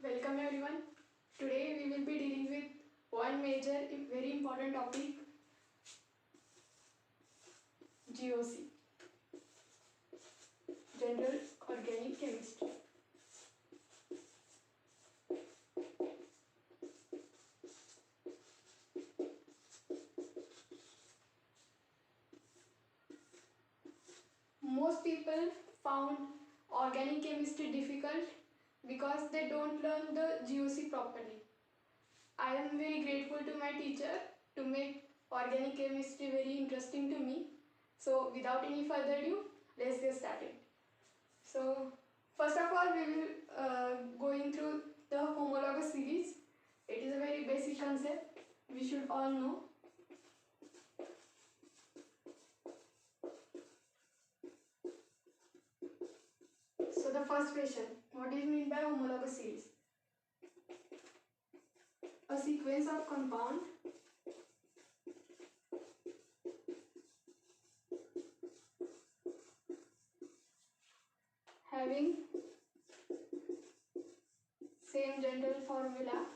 Welcome everyone. Today we will be dealing with one major very important topic, GOC, General Organic Chemistry. Most people found organic chemistry difficult because they don't learn the GOC properly. I am very grateful to my teacher to make organic chemistry very interesting to me. So without any further ado, let's get started. So first of all, we will going through the homologous series. It is a very basic concept we should all know. So the first question, what is meant by homologous series? A sequence of compound having same general formula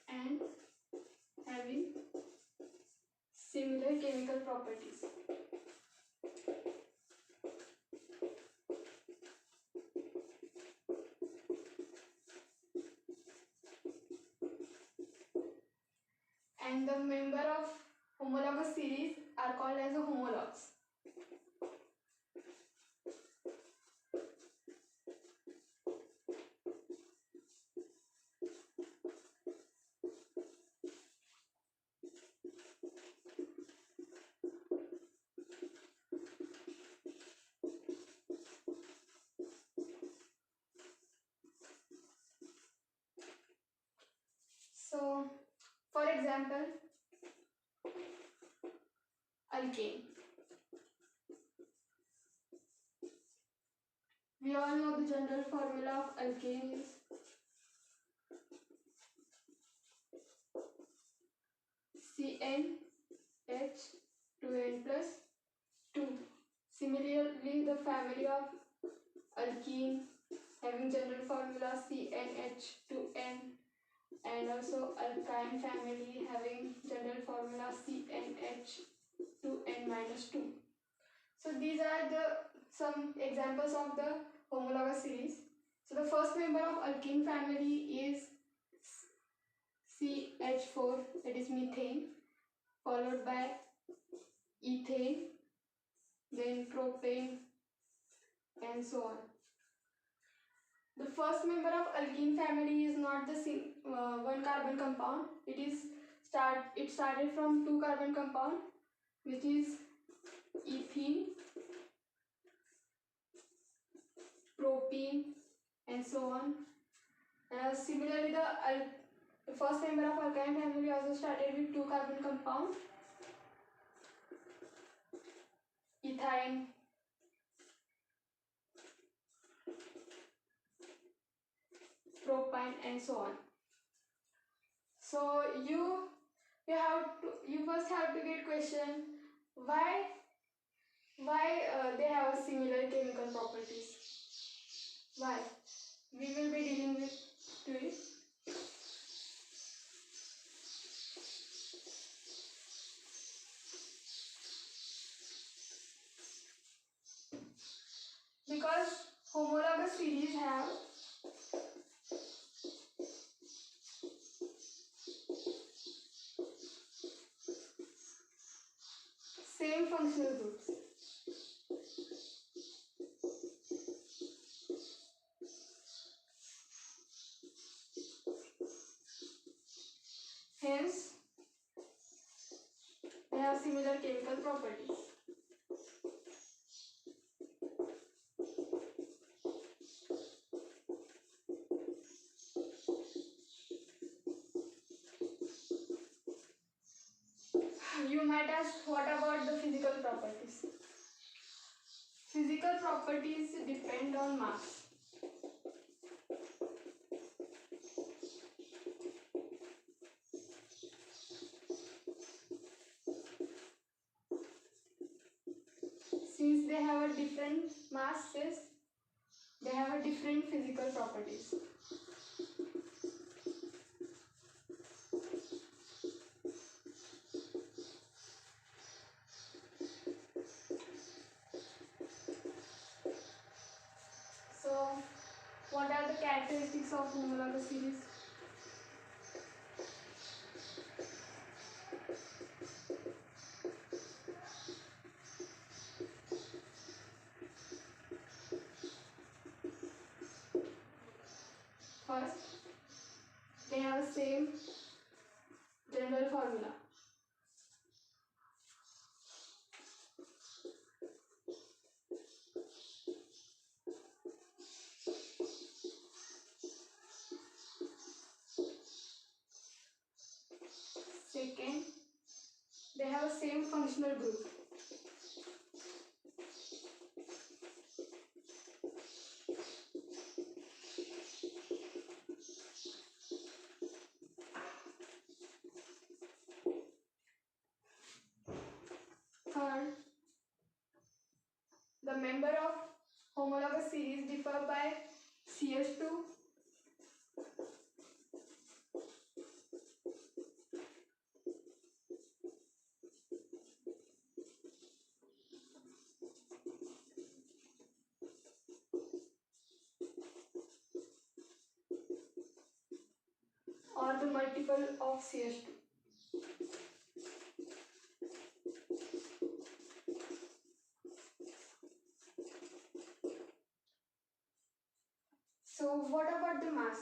and having similar chemical properties. And the member of homologous series are called as a homologs. So, for example, alkane. We all know the general formula of alkane is CnH2n plus 2. Similarly, the family of alkene having general formula CnH2n, and also alkyne family having general formula CnH2n minus 2. So these are the some examples of the homologous series. So the first member of alkene family is CH4, that is methane, followed by ethane, then propane, and so on. The first member of alkene family is not the one carbon compound. It started from two carbon compound, which is ethene, propene, and so on. Similarly, the first member of alkyne family also started with two carbon compound, ethyne, propine, and so on. So you first have to get question why they have similar chemical properties. Why? We will be dealing with to it. Because homologous series have same functional groups. Hence, they have similar chemical properties. You might ask, what about the physical properties? Physical properties depend on mass. they have a different masses, they have a different physical properties. So, what are the characteristics of homologous series? First, they have the same general formula. Second, they have the same functional group. Third, the member of homologous series differ by CH2, or the multiple of CH2. So what about the mass?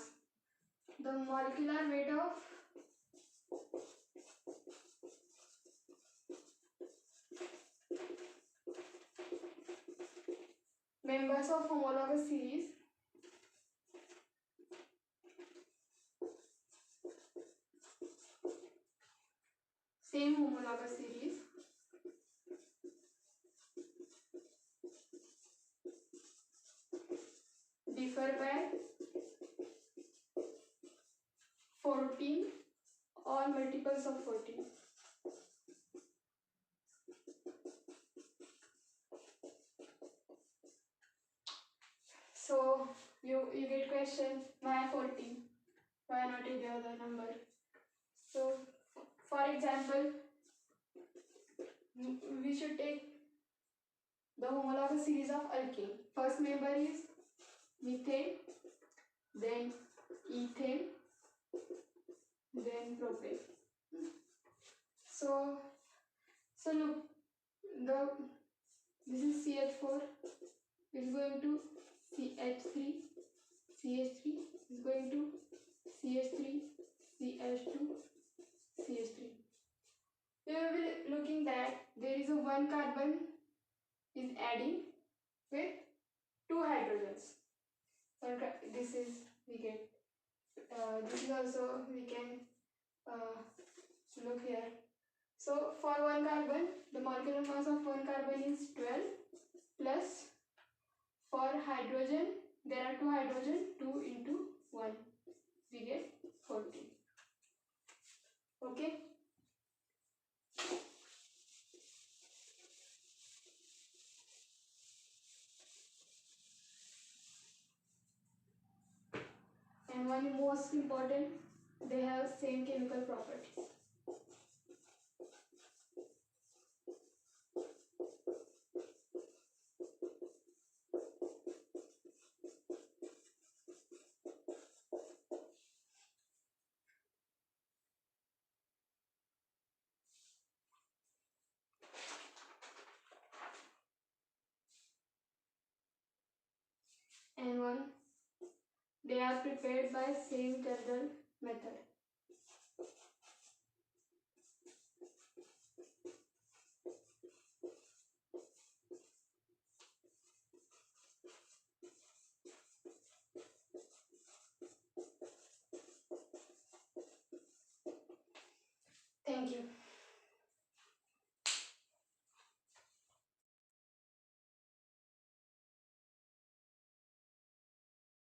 The molecular weight of members of homologous series same homologous series differ by 14 or multiples of 14. So you get question, why 14? Why not any other number? So for example, we should take the homologous series of alkane. First member is methane, then ethane, then propane. So look, this is CH4 is going to CH3, CH3 is going to CH3, CH2, CH3. We will be looking that there is a one carbon is adding with two hydrogens. This is we get. This is also we can look here. So for one carbon, the molecular mass of one carbon is 12 plus for hydrogen, there are two hydrogen, 2 into 1, we get 14. Okay. And one most important, they have same chemical properties. And one, they are prepared by same general method.